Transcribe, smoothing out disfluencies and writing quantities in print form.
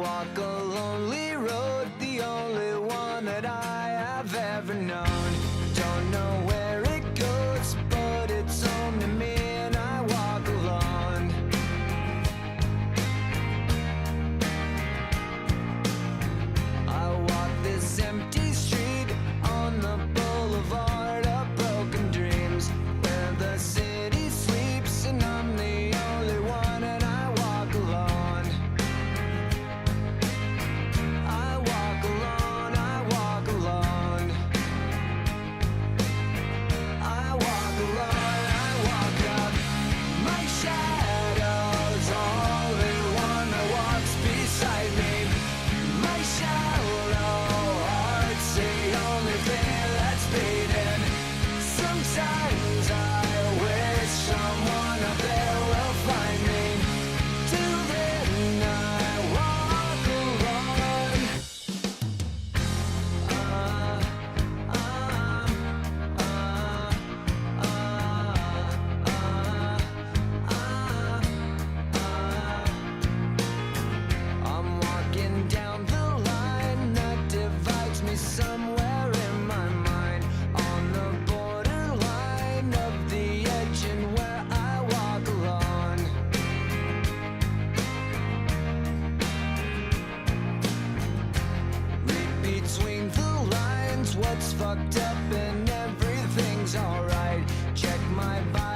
walk a lonely road, the only one that I have ever known. Don't know where it goes, but it's home to me, and I walk alone. I walk this empty street on the boulevard of broken dreams, where the city sleeps and I'm the only one, and I walk alone. I walk alone, I walk alone. I walk alone, I walk up. My shadow's only one that walks beside me. My shallow heart's the only thing that's beating. Sometimes I wish someone up there will find me. Till then I walk alone. I'm walking down the line that divides me somewhere in my mind, on the borderline of the edge and where I walk alone. Read between the lines, what's fucked up and everything's alright. Check my body.